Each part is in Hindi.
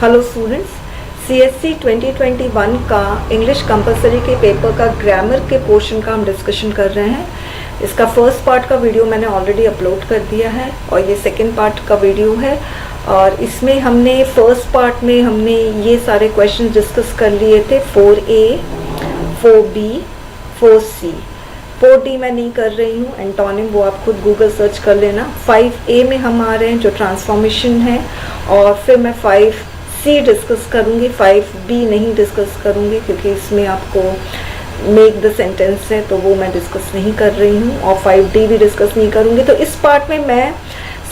हेलो स्टूडेंट्स, सीएससी 2021 का इंग्लिश कंपलसरी के पेपर का ग्रामर के पोर्शन का हम डिस्कशन कर रहे हैं। इसका फर्स्ट पार्ट का वीडियो मैंने ऑलरेडी अपलोड कर दिया है और ये सेकंड पार्ट का वीडियो है। और इसमें हमने फर्स्ट पार्ट में हमने ये सारे क्वेश्चन डिस्कस कर लिए थे। 4A, 4B, 4C, 4D मैं नहीं कर रही हूँ, एंटोनिम वो आप खुद गूगल सर्च कर लेना। 5A में हम आ रहे हैं जो ट्रांसफॉर्मेशन है, और फिर मैं 5C डिस्कस करूँगी, 5B नहीं डिस्कस करूँगी क्योंकि इसमें आपको मेक द सेंटेंस है तो वो मैं डिस्कस नहीं कर रही हूँ, और 5D भी डिस्कस नहीं करूँगी। तो इस पार्ट में मैं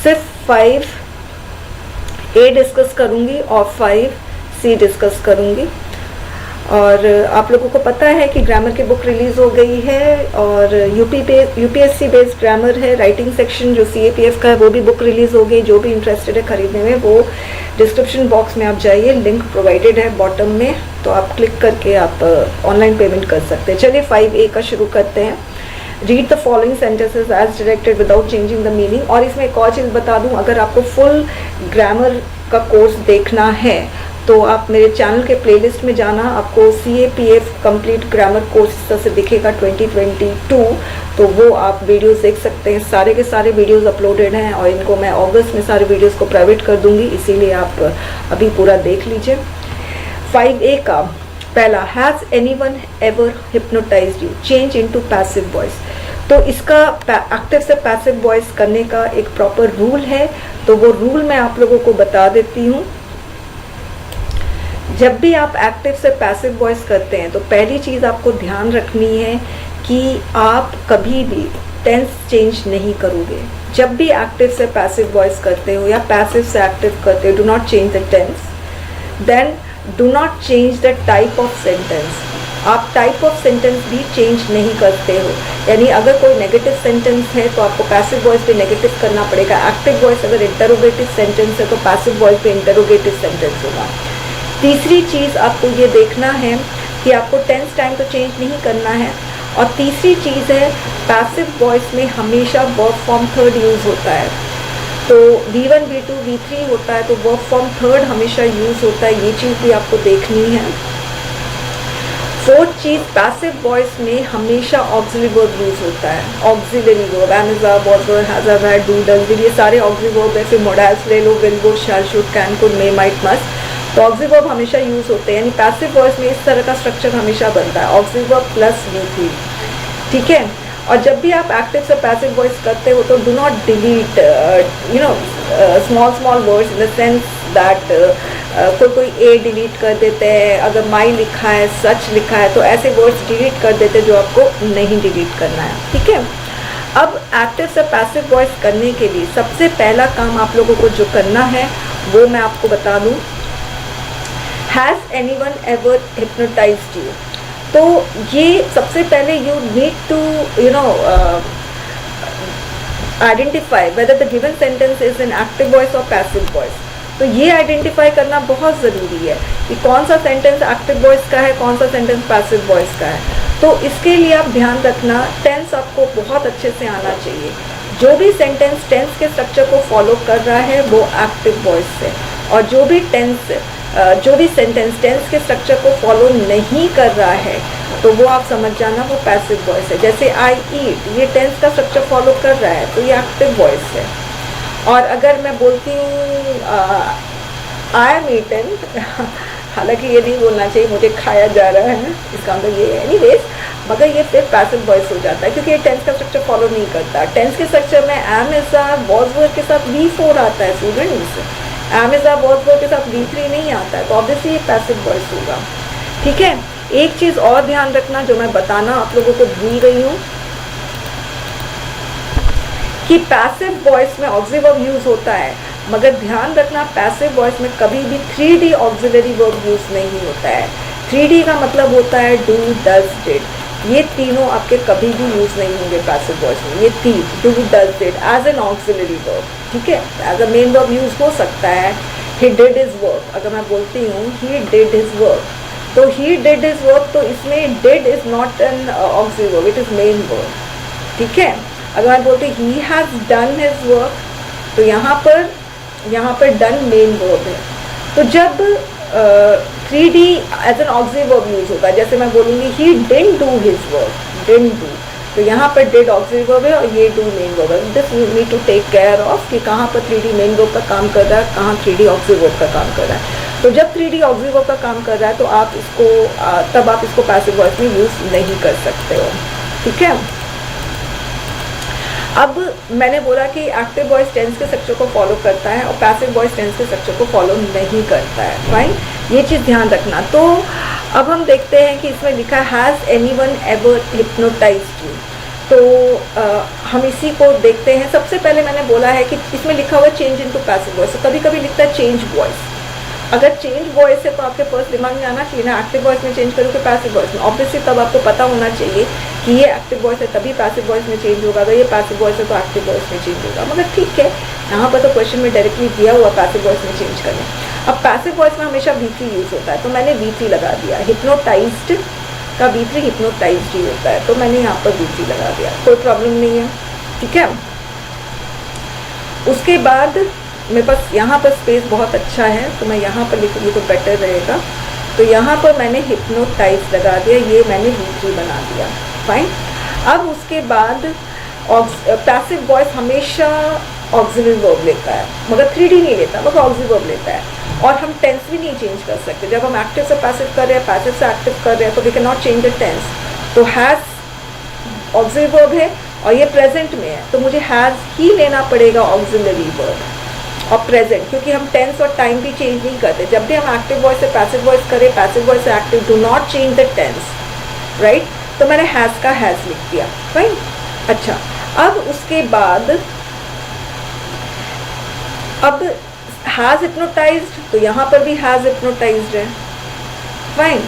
सिर्फ 5A डिस्कस करूँगी और 5C डिस्कस करूँगी। और आप लोगों को पता है कि ग्रामर की बुक रिलीज़ हो गई है और यूपीएससी बेस्ड ग्रामर है। राइटिंग सेक्शन जो सीएपीएफ का है वो भी बुक रिलीज़ हो गई। जो भी इंटरेस्टेड है खरीदने में वो डिस्क्रिप्शन बॉक्स में आप जाइए, लिंक प्रोवाइडेड है बॉटम में, तो आप क्लिक करके आप ऑनलाइन पेमेंट कर सकते हैं। चलिए 5A का शुरू करते हैं। Read the following sentences as directed without changing the meaning. और इसमें एक और चीज़ बता दूं, अगर आपको फुल ग्रामर का कोर्स देखना है तो आप मेरे चैनल के प्लेलिस्ट में जाना, आपको CAPF कंप्लीट ग्रामर कोर्स इस तरह से दिखेगा 2022, तो वो आप वीडियोस देख सकते हैं। सारे के सारे वीडियोस अपलोडेड हैं और इनको मैं अगस्त में सारे वीडियोस को प्राइवेट कर दूंगी, इसीलिए आप अभी पूरा देख लीजिए। 5A का पहला, has anyone ever hypnotised you, change into passive voice. तो इसका एक्टिव से पैसिव वॉइस करने का एक प्रॉपर रूल है, तो वो रूल मैं आप लोगों को बता देती हूँ। जब भी आप एक्टिव से पैसिव वॉइस करते हैं तो पहली चीज़ आपको ध्यान रखनी है कि आप कभी भी टेंस चेंज नहीं करोगे। जब भी एक्टिव से पैसिव वॉइस करते हो या पैसिव से एक्टिव करते हो, do not change the tense. Then do not change the type of sentence. आप टाइप ऑफ सेंटेंस भी चेंज नहीं करते हो, यानी अगर कोई नेगेटिव सेंटेंस है तो आपको पैसिव वॉइस पे नेगेटिव करना पड़ेगा। एक्टिव वॉइस अगर इंटरोगेटिव सेंटेंस है तो पैसिव वॉइस पे इंटरोगेटिव सेंटेंस होगा। तीसरी चीज़ आपको ये देखना है कि आपको टेंस टाइम तो चेंज नहीं करना है। और तीसरी चीज़ है, पैसिव वॉइस में हमेशा वर्ब फॉर्म थर्ड यूज़ होता है। तो V1, V2, V3 होता है तो वर्ब फॉर्म थर्ड हमेशा यूज़ होता है, ये चीज़ भी आपको देखनी है। फोर्थ चीज़, पैसिव वॉइस में हमेशा ऑक्सिलरी वर्ब यूज़ होता है। Auxiliary verb, am is, was, were, has, had, do, does, will, ये सारे ऑक्सिलरी वर्ब है। फिर मोडाल्स ले लो, will, would, shall, should, can, could, may, might, must, तो ऑक्सिलरी वर्ब हमेशा यूज़ होते हैं। यानी पैसिव वॉइस में इस तरह का स्ट्रक्चर हमेशा बनता है, ऑक्सिलरी वर्ब प्लस V3, ठीक है। और जब भी आप एक्टिव से पैसिव वॉइस करते हो तो do not delete small small words, in the sense that कोई ए डिलीट कर देते हैं। अगर माई लिखा है, सच लिखा है, तो ऐसे वर्ड्स डिलीट कर देते हैं जो आपको नहीं डिलीट करना है, ठीक है। अब एक्टिव से पैसिव वॉइस करने के लिए सबसे पहला काम आप लोगों को जो करना है वो मैं आपको बता दूँ। Has anyone ever hypnotised you, तो ये सबसे पहले you need to identify whether the given sentence is in active voice और पैसिव वॉइस। तो ये आइडेंटिफाई करना बहुत ज़रूरी है कि कौन सा सेंटेंस एक्टिव वॉइस का है, कौन सा सेंटेंस पैसिव वॉइस का है। तो इसके लिए आप ध्यान रखना, टेंस आपको बहुत अच्छे से आना चाहिए। जो भी सेंटेंस टेंस के स्ट्रक्चर को फॉलो कर रहा है वो एक्टिव वॉइस है, और जो भी सेंटेंस टेंस के स्ट्रक्चर को फॉलो नहीं कर रहा है तो वो आप समझ जाना वो पैसिव वॉइस है। जैसे आई ईट, ये टेंस का स्ट्रक्चर फॉलो कर रहा है तो ये एक्टिव वॉइस है। और अगर मैं बोलती हूँ आई एम ईटन, हालांकि ये नहीं बोलना चाहिए मुझे खाया जा रहा है, इसका मतलब ये है एनीवेज, मगर ये फिर पैसिव वॉइस हो जाता है क्योंकि ये टेंस का स्ट्रक्चर फॉलो नहीं करता। टेंस के स्ट्रक्चर में एम इज, वाज, वर के साथ V4 आता है स्टूडेंट्स, एम इज, वाज, वर के साथ V3 नहीं आता है, तो ऑब्वियसली ये पैसिव वॉइस होगा, ठीक है। एक चीज़ और ध्यान रखना जो मैं बताना आप लोगों को भूल गई हूँ कि पैसिव वॉइस में ऑक्सिलरी वर्ब यूज़ होता है, मगर ध्यान रखना पैसिव वॉइस में कभी भी 3D ऑक्सिलरी वर्ब यूज़ नहीं होता है। 3D का मतलब होता है डू, डज, डिड, ये तीनों आपके कभी भी यूज़ नहीं होंगे पैसिव वॉइस में। ये तीन, do, does, did as an auxiliary verb, ठीक है, as a main verb use हो सकता है। ही डिड हिज वर्क, अगर मैं बोलती हूँ ही डिड हिज वर्क, तो ही डिड हिज वर्क, तो इसमें did is not an auxiliary verb, it is main verb, ठीक है। अगर मैं बोलती he has done his work, तो यहाँ पर डन मेन वर्ब है। तो जब 3D as an auxiliary verb use होता है, जैसे मैं बोलूँगी he didn't do his work, didn't do, तो यहाँ पर डिड ऑक्सिलरी वर्ब है और ये डू मेन वर्ब है। This you need to take care of कि कहाँ पर 3D मेन वर्ब का काम कर रहा है, कहाँ 3D ऑक्सिलरी वर्ब का काम कर रहा है। तो जब 3D ऑक्सिलरी वर्ब का काम कर रहा है तो आप इसको तब आप इसको पैसिव वॉइस में यूज़ नहीं कर सकते हो, ठीक है। अब मैंने बोला कि एक्टिव वॉइस टेंस के स्ट्रक्चर को फॉलो करता है और पैसिव वॉइस टेंस के स्ट्रक्चर को फॉलो नहीं करता है, फाइन, ये चीज़ ध्यान रखना। तो अब हम देखते हैं कि इसमें लिखा है has anyone ever hypnotised you, तो हम इसी को देखते हैं। सबसे पहले मैंने बोला है कि इसमें लिखा हुआ चेंज इनटू पैसिव वॉइस, तो कभी कभी लिखता है चेंज वॉइस। अगर चेंज वॉइस है तो आपके फर्स्ट दिमाग में आना चाहिए ना एक्टिव वॉइस में चेंज करो कि पैसिव वॉइस में। ऑब्वियसली तब आपको पता होना चाहिए कि ये एक्टिव वॉइस है तभी पैसिव वॉइस में चेंज होगा, अगर ये पैसिव वॉइस है तो एक्टिव वॉइस में चेंज होगा। मगर ठीक है, यहाँ पर तो क्वेश्चन में डायरेक्टली दिया हुआ पैसिव वॉइस में चेंज करने। अब पैसिव वॉइस में हमेशा V3 यूज होता है, तो मैंने V3 लगा दिया। हिप्नोटाइज्ड का V3 हिप्नोटाइज्ड ही होता है, तो मैंने यहाँ पर V3 लगा दिया, कोई प्रॉब्लम नहीं है, ठीक है। उसके बाद मेरे पास यहाँ पर स्पेस बहुत अच्छा है, तो मैं यहाँ पर लिखूँगी तो बेटर रहेगा। तो यहाँ पर मैंने हिप्नोटाइज लगा दिया, ये मैंने V3 बना दिया, फाइन। अब उसके बाद पैसिव वॉइस हमेशा ऑक्सिलरी वर्ब लेता है, मगर 3D नहीं लेता, मगर ऑक्सिलरी वर्ब लेता है। और हम टेंस भी नहीं चेंज कर सकते, जब हम एक्टिव से पैसिव कर रहे हैं, पैसिव से एक्टिव कर रहे हैं, तो we can not change the tense. तो हैज़ ऑक्सिलरी वर्ब है और ये प्रेजेंट में है, तो मुझे हैज़ ही लेना पड़ेगा ऑक्सिलरी वर्ब और प्रेजेंट, क्योंकि हम टेंस और टाइम भी चेंज नहीं करते। जब भी हम एक्टिव वॉइस से पैसिव वॉइस करें, पैसिव वॉइस से active, do not change the tense, right. तो मैंने हैज़ का हैज़ लिख दिया, फाइन। अच्छा, अब उसके बाद अब हैज़ हिप्नोटाइज्ड, तो यहाँ पर भी हैज़ हिप्नोटाइज्ड है, फाइन।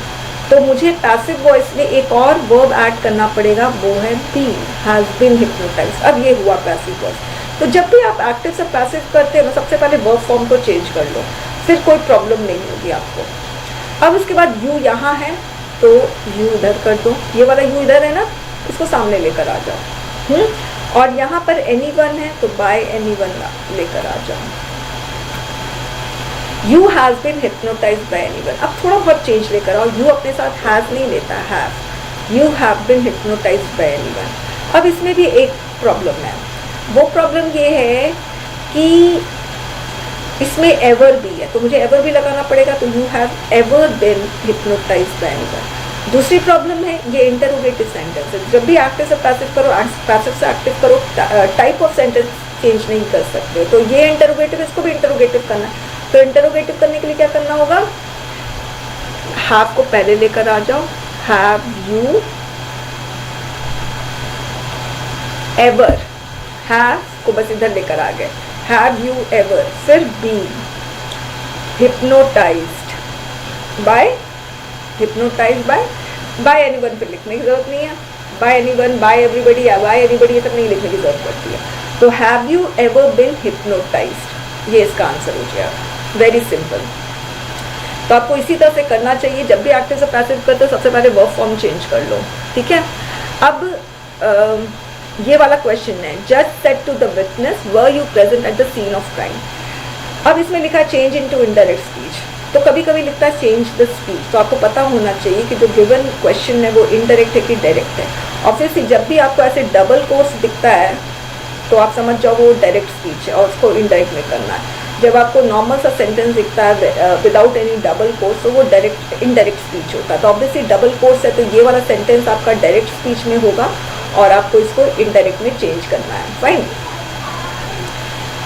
तो मुझे पैसिव वॉइस में एक और वर्ब ऐड करना पड़ेगा, वो है बीन, हैज़ बीन हिप्नोटाइज्ड। अब ये हुआ पैसिव वॉइस। तो जब भी आप एक्टिव से पैसिव करते हो ना, सबसे पहले वर्ब फॉर्म को चेंज कर लो, फिर कोई प्रॉब्लम नहीं होगी आपको। अब उसके बाद यू यहाँ है तो यू इधर कर दो, ये वाला यू इधर है ना, इसको सामने लेकर आ जाओ। और यहाँ पर एनीवन है तो बाय एनीवन लेकर आ जाओ। You has been hypnotised by anyone, अब थोड़ा बहुत चेंज लेकर आओ, यू अपने साथ हैज़ नहीं लेता, have, you have been hypnotised by anyone. अब इसमें भी एक प्रॉब्लम है, वो प्रॉब्लम ये है कि इसमें एवर भी है, तो मुझे एवर भी लगाना पड़ेगा, तो you have ever been hypnotised by anyone. दूसरी प्रॉब्लम है ये इंटरोगेटिव सेंटेंस है, जब भी एक्टिव से पैसिव करो, पैसिव से एक्टिव करो, टाइप ऑफ सेंटेंस चेंज नहीं कर सकते। तो ये इंटरोगेटिव, इसको भी इंटरोगेटिव करना है, तो इंटरोगेटिव करने के लिए क्या करना होगा, हैव को पहले लेकर आ जाओ, हैव यू एवर, हैव को बस इधर लेकर आ गए, हैव यू एवर, फिर been hypnotised by, hypnotised by anyone, फिर लिखने की जरूरत नहीं है, बाय एनीवन, बाय एवरीबडी या बाय एनीबडी ये सब नहीं लिखने की जरूरत पड़ती है। तो have you ever been hypnotised, ये इसका आंसर हो गया, वेरी सिंपल। तो आपको इसी तरह से करना चाहिए, जब भी एक्टिव से पैसिव करते हो सबसे पहले वर्ब फॉर्म चेंज कर लो, ठीक है। अब ये वाला क्वेश्चन है, जज said to the witness were you present at the scene of crime. अब इसमें लिखा है चेंज इनटू इनडायरेक्ट स्पीच, तो कभी कभी लिखता है चेंज द स्पीच, तो आपको पता होना चाहिए कि जो गिवन क्वेश्चन है वो इनडायरेक्ट है कि डायरेक्ट है। ऑब्वियसली जब भी आपको ऐसे डबल कोर्स दिखता है तो आप समझ जाओ वो डायरेक्ट स्पीच है और उसको इनडायरेक्ट में करना है। जब आपको नॉर्मल सा सेंटेंस दिखता है विदाउट एनी डबल कोर्स, तो वो डायरेक्ट इनडायरेक्ट स्पीच होता है। तो ऑब्वियसली डबल कोर्स है, तो ये वाला सेंटेंस आपका डायरेक्ट स्पीच में होगा और आपको इसको इनडायरेक्ट में चेंज करना है, फाइन।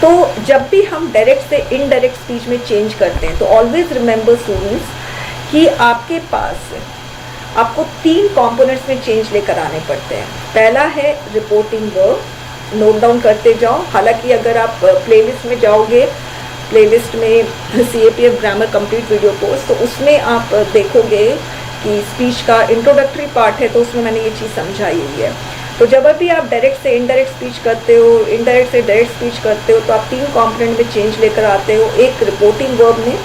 तो जब भी हम डायरेक्ट से इनडायरेक्ट स्पीच में चेंज करते हैं तो ऑलवेज रिमेंबर स्टूडेंट्स कि आपके पास आपको 3 कंपोनेंट्स में चेंज लेकर आने पड़ते हैं। पहला है रिपोर्टिंग वर्ब, नोट डाउन करते जाओ। हालांकि अगर आप प्लेलिस्ट में जाओगे, प्लेलिस्ट में CAPF grammar complete video course, तो उसमें आप देखोगे कि स्पीच का इंट्रोडक्टरी पार्ट है, तो उसमें मैंने ये चीज़ समझाई हुई है। तो जब भी आप डायरेक्ट से इनडायरेक्ट स्पीच करते हो, इनडायरेक्ट से डायरेक्ट स्पीच करते हो, तो आप 3 कंपोनेंट में चेंज लेकर आते हो, एक रिपोर्टिंग वर्ब में,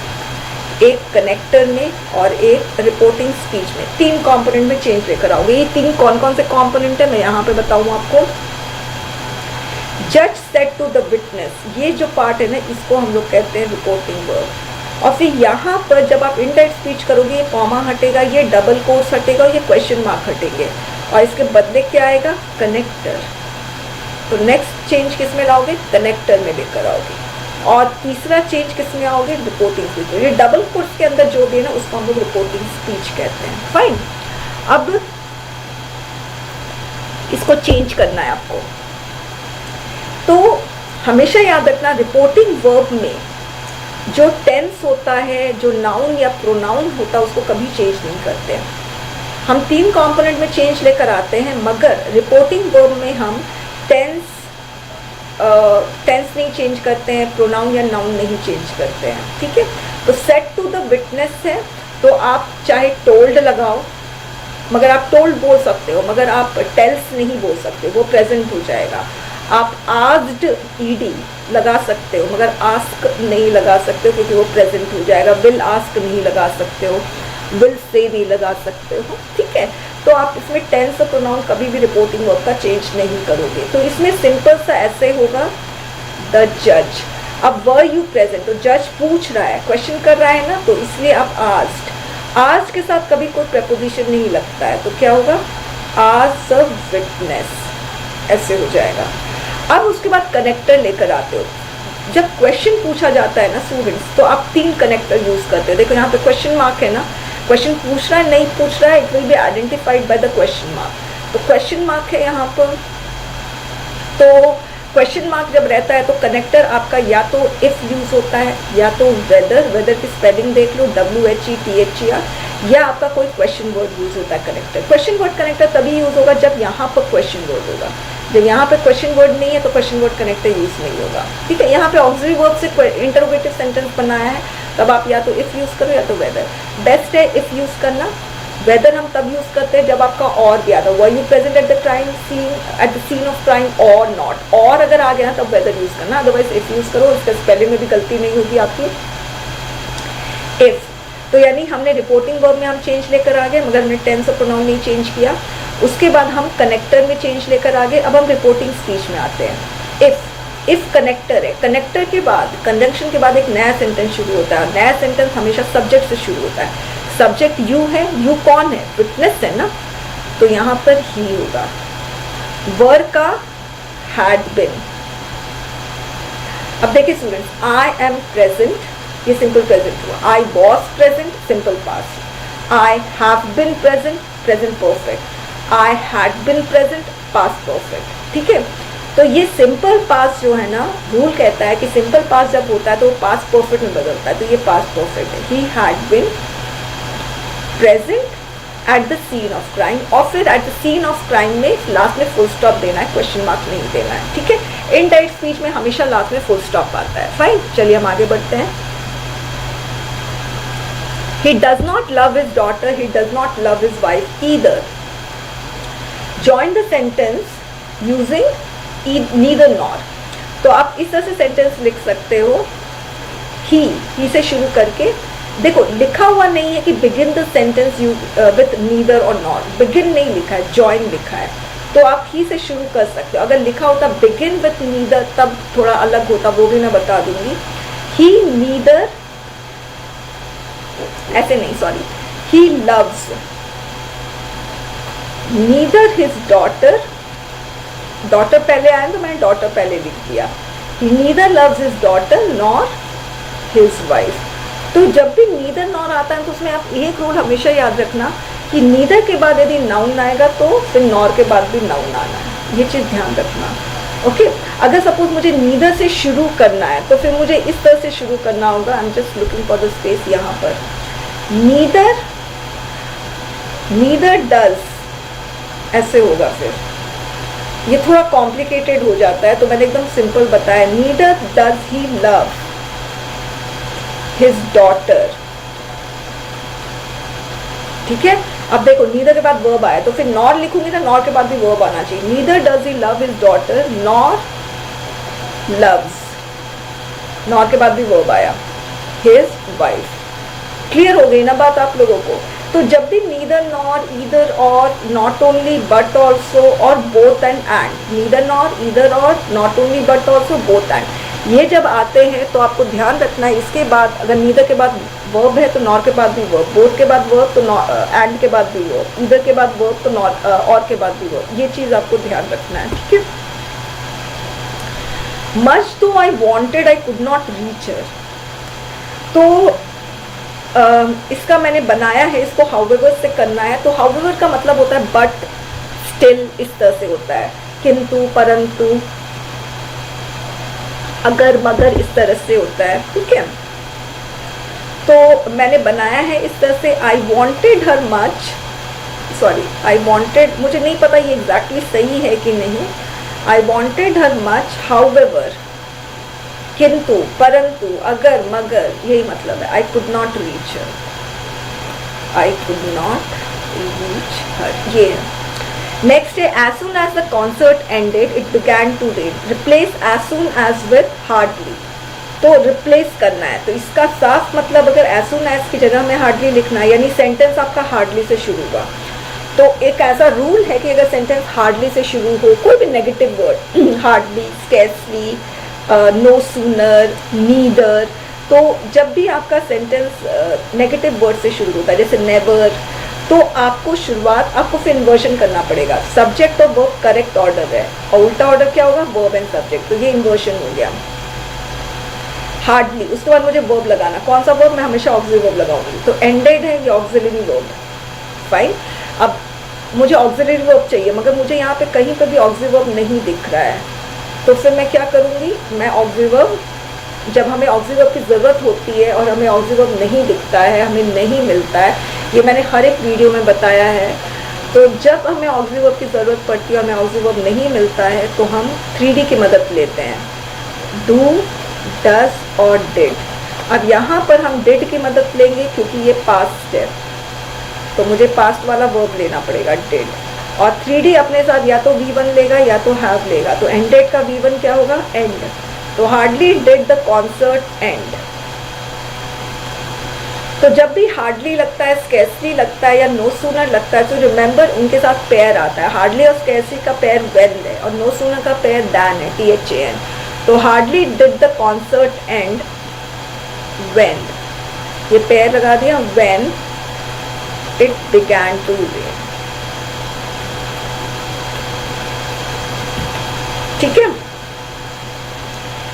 एक कनेक्टर में और एक रिपोर्टिंग स्पीच में। 3 कंपोनेंट में चेंज लेकर आओगे। ये 3 कौन कौन से कंपोनेंट है मैं यहाँ पे बताऊँ आपको। जज सेड टू द विटनेस, ये जो पार्ट है ना, इसको हम लोग कहते हैं रिपोर्टिंग वर्ब। और फिर यहाँ पर जब आप इनडायरेक्ट स्पीच करोगे ये कॉमा हटेगा, ये डबल कोट्स हटेगा और ये क्वेश्चन मार्क हटेंगे और इसके बदले क्या आएगा, कनेक्टर। तो नेक्स्ट चेंज किस में लाओगे, कनेक्टर में लेकर आओगे। और तीसरा चेंज किस में आओगे, रिपोर्टिंग स्पीच। ये डबल कोट्स के अंदर जो भी है ना उसको हम लोग रिपोर्टिंग स्पीच कहते हैं। फाइन, अब इसको चेंज करना है आपको। तो हमेशा याद रखना रिपोर्टिंग वर्ब में जो टेंस होता है, जो नाउन या प्रोनाउन होता है उसको कभी चेंज नहीं करते हैं। हम 3 कंपोनेंट में चेंज लेकर आते हैं, मगर रिपोर्टिंग वर्ब में हम टेंस नहीं चेंज करते हैं, प्रोनाउन या नाउन नहीं चेंज करते हैं। ठीक है, तो सेट टू द विटनेस है तो आप चाहे टोल्ड लगाओ, मगर आप टोल्ड बोल सकते हो, मगर आप टेल्स नहीं बोल सकते, वो प्रेजेंट हो जाएगा। आप आस्क्ड ईडी लगा सकते हो, मगर आस्क नहीं लगा सकते हो क्योंकि वो प्रेजेंट हो जाएगा। विल आस्क नहीं लगा सकते हो, विल से नहीं लगा सकते हो। ठीक है, तो आप इसमें टेंस और प्रोनाउन कभी भी रिपोर्टिंग वर्ब का चेंज नहीं करोगे। तो इसमें सिंपल सा ऐसे होगा, द जज। अब वर यू प्रेजेंट, तो जज पूछ रहा है, क्वेश्चन कर रहा है ना, तो इसलिए आप आस्क्ड। आज के साथ कभी कोई प्रपोजिशन नहीं लगता है, तो क्या होगा, आज अ विटनेस, ऐसे हो जाएगा। अब उसके बाद कनेक्टर लेकर आते हो। जब क्वेश्चन पूछा जाता है ना स्टूडेंट्स, तो आप 3 कनेक्टर यूज करते हो। देखो यहाँ पे क्वेश्चन मार्क है ना, क्वेश्चन पूछ रहा है नहीं पूछ रहा है, it will be identified by the question mark. तो क्वेश्चन मार्क है यहाँ पर, तो क्वेश्चन मार्क जब रहता है तो कनेक्टर आपका या तो इफ यूज होता है, या तो वेदर, वेदर की स्पेलिंग देख लो, WHETHER, या आपका कोई क्वेश्चन वर्ड यूज होता है कनेक्टर। क्वेश्चन वर्ड कनेक्टर तभी यूज होगा जब यहाँ पर क्वेश्चन वर्ड होगा। जब यहाँ पे क्वेश्चन वर्ड नहीं है तो क्वेश्चन वर्ड कनेक्टर यूज नहीं होगा। ठीक है, यहाँ पे ऑक्सिलरी वर्ब से इंटरोगेटिव सेंटेंस बनाया है, तब आप या तो इफ यूज करो या तो वेदर। बेस्ट है इफ यूज करना। वेदर हम तब यूज करते हैं जब आपका और भी आता है, were you present at the crime scene, at the scene of crime और नॉट, और अगर आ गया ना तब वेदर यूज करना, अदरवाइज इफ यूज करो, इसका स्पेलिंग में भी गलती नहीं होगी आपकी। इफ, तो यानी हमने रिपोर्टिंग वर्ब में हम चेंज लेकर आ गए, मगर हमने टेंस और प्रोनाउन नहीं चेंज किया। उसके बाद हम कनेक्टर में चेंज लेकर आ गए। अब हम रिपोर्टिंग स्पीच में आते हैं। इफ कनेक्टर है, कनेक्टर के बाद, कंजंक्शन के बाद एक नया सेंटेंस शुरू होता है। नया सेंटेंस हमेशा सब्जेक्ट से शुरू होता है। सब्जेक्ट यू है, यू कौन है, विटनेस है ना, तो यहाँ पर ही होगा। वर का हैड बिन। अब देखिए स्टूडेंट्स, आई एम प्रेजेंट, ये सिंपल प्रेजेंट हुआ। I was present, simple past. I have been present, present perfect. I had been present, past perfect. ठीक है, तो ये सिंपल पास्ट जो है ना, रूल कहता है कि सिंपल पास्ट जब होता है तो वो पास्ट परफेक्ट में बदलता है, तो ये पास्ट परफेक्ट है। He had been present at the scene of crime, और फिर at the scene of crime में लास्ट में फुल स्टॉप देना है, क्वेश्चन मार्क नहीं देना है। ठीक है, इनडायरेक्ट स्पीच में हमेशा लास्ट में फुल स्टॉप आता है। फाइन, चलिए हम आगे बढ़ते हैं। He does not love his daughter, he does not love his wife either. Join the sentence using neither nor. तो आप इस तरह से सेंटेंस लिख सकते हो, ही से शुरू करके। देखो लिखा हुआ नहीं है कि begin the sentence with neither or nor, begin नहीं लिखा है, join लिखा है, तो आप ही से शुरू कर सकते हो। अगर लिखा होता begin with neither तब थोड़ा अलग होता, वो भी मैं बता दूंगी। He neither, ऐसे नहीं, sorry, he loves neither his daughter, daughter पहले आया तो मैंने डॉटर पहले लिख दिया। he neither loves his daughter nor his wife। तो जब भी neither nor आता है तो उसमें आप एक रूल हमेशा याद रखना कि neither के बाद यदि noun आएगा तो फिर nor के बाद भी noun आना है, ये चीज़ ध्यान रखना। ओके, अगर सपोज मुझे neither से शुरू करना है तो फिर मुझे इस तरह से शुरू करना होगा। I am just looking for the space. यहाँ पर neither does ऐसे होगा, फिर ये थोड़ा कॉम्प्लिकेटेड हो जाता है, तो मैंने एकदम सिंपल बताया। neither does he love his daughter। ठीक है, अब देखो neither के बाद verb आया तो फिर nor लिखूंगी ना, nor के बाद भी verb आना चाहिए। neither does he love his daughter nor loves, nor के बाद भी verb आया, his wife। क्लियर हो गई ना बात आप लोगों को? तो जब भी neither nor, either or, not only but also और both and, neither nor, either or, not only but also, both and, ये जब आते हैं तो आपको ध्यान रखना है, इसके बाद अगर नीदर के बाद वर्ब है तो नॉर के बाद भी वर्ब, बोथ के बाद वर्ब तो एंड के बाद भी वर्ब, ईदर के बाद वर्ब तो नॉर और के बाद भी वर्ब। ये चीज़ आपको ध्यान रखना है, ठीक है। मच तो I wanted I could not reach हर, तो इसका मैंने बनाया है, इसको हाउएवर से करना है। तो हाउएवर का मतलब होता है बट, स्टिल, इस तरह से होता है, किंतु, परंतु, अगर, मगर, इस तरह से होता है, ठीक है। तो मैंने बनाया है इस तरह से, I wanted her much, sorry I wanted, मुझे नहीं पता ये एग्जैक्टली सही है कि नहीं, I wanted her much however, किंतु, परंतु, अगर, मगर, यही मतलब है। I could not reach her, I could not reach her, ये नेक्स्ट है as soon as the concert ended it began to rain, replace as soon as with hardly, तो रिप्लेस करना है। तो इसका साफ मतलब अगर एज सुन एज की जगह में हार्डली लिखना है, यानी सेंटेंस आपका हार्डली से शुरू हुआ, तो एक ऐसा रूल है कि अगर सेंटेंस हार्डली से शुरू हो, कोई भी negative word, hardly, scarcely, no sooner, neither, तो जब भी आपका सेंटेंस नेगेटिव वर्ड से शुरू होता है, जैसे नेवर, तो आपको शुरुआत, आपको फिर इन्वर्शन करना पड़ेगा। सब्जेक्ट और वर्ब करेक्ट ऑर्डर है, और उल्टा ऑर्डर क्या होगा, वर्ब एंड सब्जेक्ट, तो ये इन्वर्शन हो गया। हार्डली, उसके बाद मुझे वर्ब लगाना, कौन सा वर्ब, मैं हमेशा ऑक्सिलरी वर्ब लगाऊंगी, तो एंडेड है ये ऑक्सिलरी वर्ब, फाइन। अब मुझे ऑक्सिलरी वर्ब चाहिए, मगर मुझे यहाँ पे कहीं पर भी ऑक्सिलरी वर्ब नहीं दिख रहा है, तो फिर मैं क्या करूँगी, मैं ऑक्सिलरी वर्ब, जब हमें ऑक्सिलरी वर्ब की ज़रूरत होती है और हमें ऑक्सिलरी वर्ब नहीं दिखता है, हमें नहीं मिलता है, ये मैंने हर एक वीडियो में बताया है, तो जब हमें ऑक्सिलरी वर्ब की ज़रूरत पड़ती है, हमें ऑक्सिलरी वर्ब नहीं मिलता है, तो हम 3D की मदद लेते हैं, डू, डज और डिड। अब यहाँ पर हम डिड की मदद लेंगे क्योंकि ये पास्ट है, तो मुझे पास्ट वाला वर्ब लेना पड़ेगा, डिड, और 3D अपने साथ या तो V1 लेगा या तो हैव लेगा, तो एंडेड का V1 क्या होगा, एंड, तो hardly did the concert and. तो जब भी हार्डली लगता है, स्कैर्सली लगता है या नो सूनर लगता है, तो रिमेंबर उनके साथ पेयर आता है, हार्डली और स्कैर्सली का पेयर वेन है और नो सूनर का पेयर दैन है, THAN, तो hardly did the concert end when, ये पेयर लगा दिया, when it began to rain, ठीक है।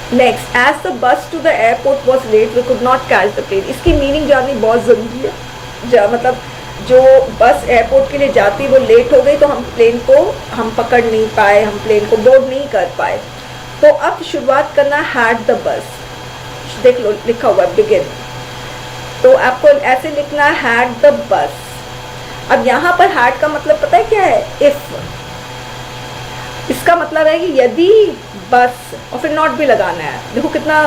Next, as the bus to the airport was late we could not catch the plane, इसकी मीनिंग जाननी बहुत ज़रूरी है। मतलब जो बस एयरपोर्ट के लिए जाती वो लेट हो गई, तो हम प्लेन को हम पकड़ नहीं पाए, हम प्लेन को बोर्ड नहीं कर पाए। तो अब शुरुआत करना, हैड द बस, देख लो लिखा हुआ बिगिन, तो आपको ऐसे लिखना है हैड द बस। अब यहाँ पर हैड का मतलब पता है क्या है, इफ, इसका मतलब है कि यदि बस, और फिर नॉट भी लगाना है, देखो कितना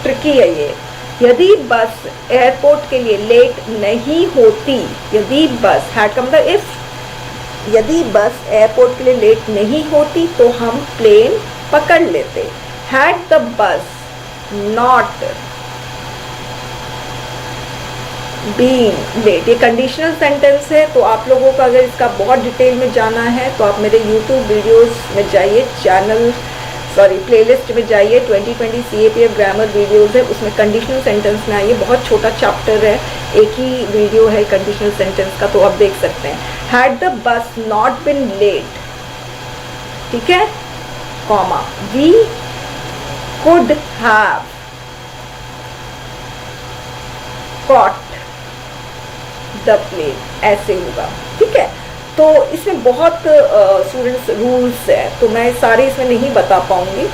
ट्रिकी है ये, यदि बस एयरपोर्ट के लिए लेट नहीं होती, यदि बस, हैड का मतलब इफ, यदि बस एयरपोर्ट के लिए लेट नहीं होती तो हम प्लेन पकड़ लेते, had the bus not being late, ये कंडीशनल सेंटेंस है, तो आप लोगों का अगर इसका बहुत डिटेल में जाना है तो आप मेरे YouTube वीडियोस में जाइए, प्लेलिस्ट में जाइए, 2020 CAPF ग्रामर वीडियोस है, उसमें कंडीशनल सेंटेंस में आइए, बहुत छोटा चैप्टर है, एक ही वीडियो है कंडीशनल सेंटेंस का, तो आप देख सकते हैं। Had the bus not been late, ठीक है, comma, we could have caught the plane, ऐसे होगा, ठीक है। तो इसमें बहुत स्टूडेंट्स रूल्स है, तो मैं सारे इसमें नहीं बता पाऊंगी।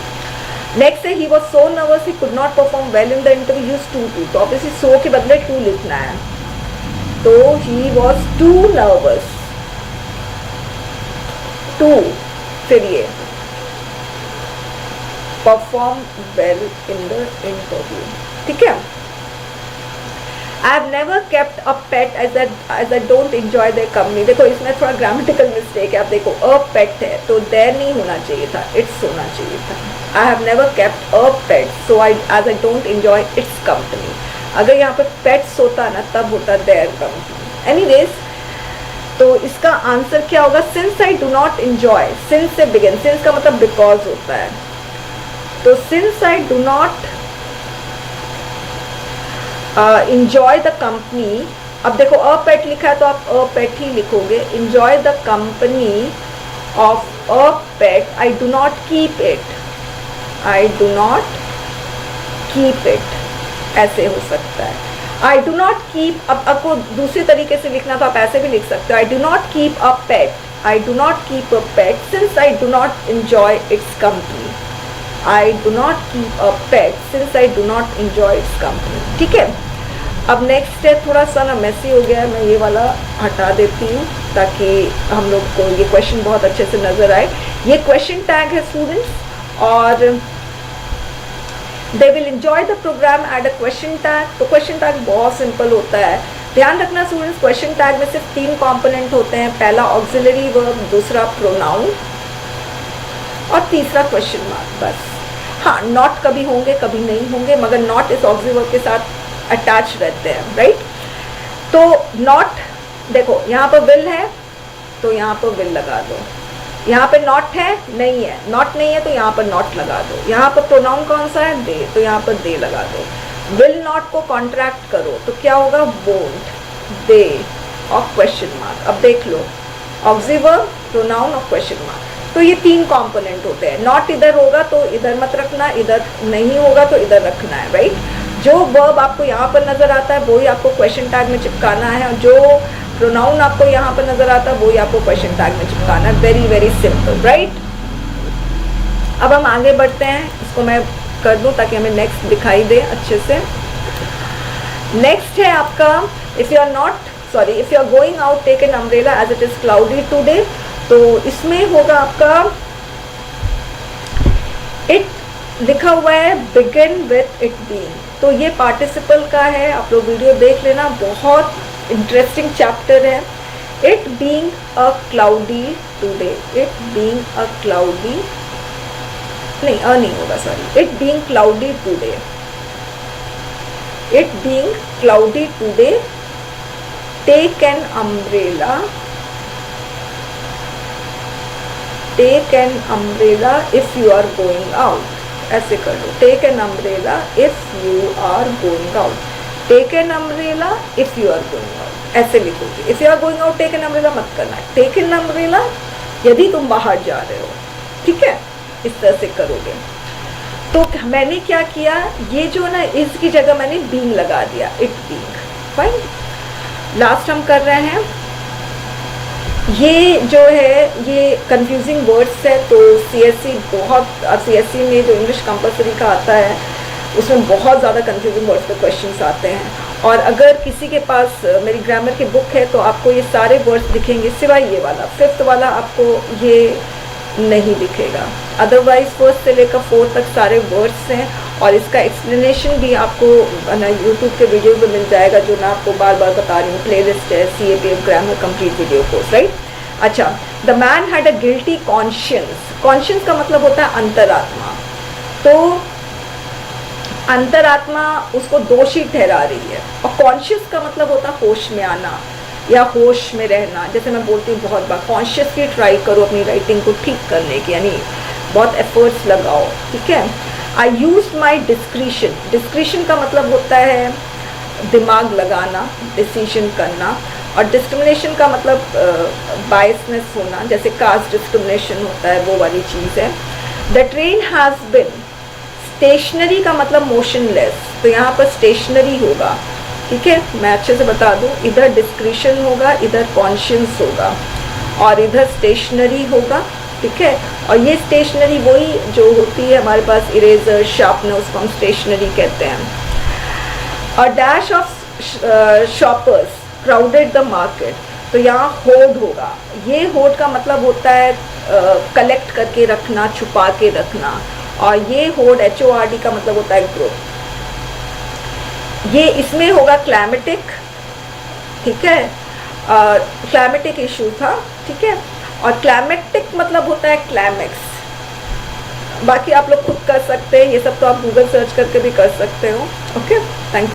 नेक्स्ट है, he was so nervous he could not perform well in the interview, use too, तो ऑब्वियसली सो के बदले टू लिखना है, तो he was too nervous, too, फिर ये perform well in the interview, ठीक है। I have never kept a pet as I don't enjoy their company, देखो इसमें थोड़ा ग्रामेटिकल मिस्टेक है, आप देखो अ पेट है तो देयर नहीं होना चाहिए था, इट्स होना चाहिए था। I have never kept a pet so as I don't enjoy its company, अगर यहाँ पे पेट्स होता ना तब होता देयर कंपनी। एनीवेज, तो इसका आंसर क्या होगा, since I do not enjoy, since से बिगिन, सिंस का मतलब बिकॉज होता है, तो since I do not enjoy the company, अब देखो अ पेट लिखा है तो आप अ पेट ही लिखोगे, enjoy the company of a pet, I do not keep it, I do not keep it, ऐसे हो सकता है। I do not keep, अब आपको दूसरी तरीके से लिखना तो आप ऐसे भी लिख सकते हो, I do not keep a pet, I do not keep a pet since I do not enjoy its company, I do not keep a pet since I do not enjoy its company। ठीक है, अब नेक्स्ट है, थोड़ा सा ना मेसी हो गया है, मैं ये वाला हटा देती हूँ ताकि हम लोग को ये क्वेश्चन बहुत अच्छे से नज़र आए। ये क्वेश्चन टैग है स्टूडेंट्स, और they will enjoy the programme add a question tag. तो क्वेश्चन टैग बहुत सिंपल होता है, ध्यान रखना स्टूडेंट्स, क्वेश्चन टैग में सिर्फ 3 कंपोनेंट होते हैं, पहला ऑक्सिलरी वर्ब, दूसरा प्रोनाउन और तीसरा क्वेश्चन मार्क, बस। हाँ, नॉट कभी होंगे कभी नहीं होंगे, मगर नॉट इस ऑक्सिलरी वर्ब के साथ अटैच रहते हैं, राइट। तो नॉट, देखो यहाँ पर विल है तो यहाँ पर विल लगा दो, यहाँ पे नॉट है, नहीं है, नॉट नहीं है तो यहाँ पर नॉट लगा दो, यहाँ पर प्रोनाउन कौन सा है, दे, तो यहाँ पर दे लगा दो। विल नॉट को कॉन्ट्रैक्ट करो तो क्या होगा, वोंट, दे और क्वेश्चन मार्क। अब देख लो, ऑक्सिलरी वर्ब, प्रोनाउन और क्वेश्चन मार्क, तो ये 3 कंपोनेंट होते हैं। नॉट इधर होगा तो इधर मत रखना, इधर नहीं होगा तो इधर रखना है, राइट। जो वर्ब आपको यहाँ पर नजर आता है वही आपको क्वेश्चन टैग में चिपकाना है, और जो प्रोनाउन आपको यहाँ पर नजर आता है वही आपको क्वेश्चन टैग में चिपकाना है। Very very simple, right. अब हम आगे बढ़ते हैं, इसको मैं कर दूं ताकि हमें नेक्स्ट दिखाई दे अच्छे से। नेक्स्ट है आपका, if you are not, sorry, if you are going out take an umbrella as it is cloudy today. तो इसमें होगा आपका, इट लिखा हुआ है बिगिन विथ इट बीइंग, तो ये पार्टिसिपल का है, आप लोग वीडियो देख लेना, बहुत इंटरेस्टिंग चैप्टर है। It being a cloudy today, it being a cloudy, नहीं होगा, sorry, it being cloudy today, it being cloudy today, take an umbrella, take an umbrella if you are going out, ऐसे कर लो, take an umbrella if you are going out, take an umbrella if you are going out, ऐसे लिखोगे। If you are going out take an umbrella मत करना है, टेक एन अम्ब्रेला यदि तुम बाहर जा रहे हो, ठीक है, इस तरह से करोगे। तो मैंने क्या किया, ये जो ना इस की जगह मैंने बीइंग लगा दिया, इट बीइंग, फाइन। लास्ट हम कर रहे हैं, ये जो है ये कंफ्यूजिंग वर्ड्स है, तो सीएससी बहुत, सीएससी में जो इंग्लिश कंपलसरी का आता है उसमें बहुत ज़्यादा कंफ्यूजिंग वर्ड्स पे क्वेश्चंस आते हैं। और अगर किसी के पास मेरी ग्रामर की बुक है तो आपको ये सारे वर्ड्स दिखेंगे, सिवाय ये वाला 5th वाला आपको ये नहीं दिखेगा, अदरवाइज 1st से लेकर 4th तक सारे वर्ड्स हैं। और इसका एक्सप्लेनेशन भी आपको ना यूट्यूब के वीडियो में मिल जाएगा, जो मैं आपको बार बार बता रही हूँ, प्लेलिस्ट है CAPF grammar complete video course, right. अच्छा, the man had a guilty conscience, conscience का मतलब होता है अंतरात्मा, तो अंतरात्मा उसको दोषी ठहरा रही है, और कॉन्शियस का मतलब होता है होश में आना या होश में रहना। जैसे मैं बोलती हूँ बहुत बार, कॉन्शियसली ट्राई करो अपनी राइटिंग को ठीक करने की, यानी बहुत एफर्ट्स लगाओ, ठीक है। आई यूज माई डिस्क्रिशन, डिस्क्रिशन का मतलब होता है दिमाग लगाना, डिसीजन करना, और डिस्क्रिमिनेशन का मतलब बायसनेस होना, जैसे कास्ट डिस्क्रिमिनेशन होता है, वो वाली चीज़ है। The train has been, stationary का मतलब मोशनलेस, तो यहाँ पर स्टेशनरी होगा, ठीक है, मैं अच्छे से बता दूँ, इधर डिस्क्रिशन होगा, इधर कॉन्शियंस होगा, और इधर स्टेशनरी होगा, ठीक है। और ये स्टेशनरी वही जो होती है हमारे पास, इरेजर, शार्पनर, उसको हम स्टेशनरी कहते हैं। और dash of shoppers crowded the market, तो यहाँ होड होगा, ये होड का मतलब होता है कलेक्ट करके रखना, छुपा के रखना, और ये होड HORD का मतलब होता है ग्रुप। ये इसमें होगा क्लाइमेटिक, ठीक है, क्लाइमेटिक इशू था, ठीक है, और क्लाइमेटिक मतलब होता है क्लाइमेक्स। बाकी आप लोग खुद कर सकते हैं, ये सब तो आप गूगल सर्च करके भी कर सकते हो। Okay, thank you.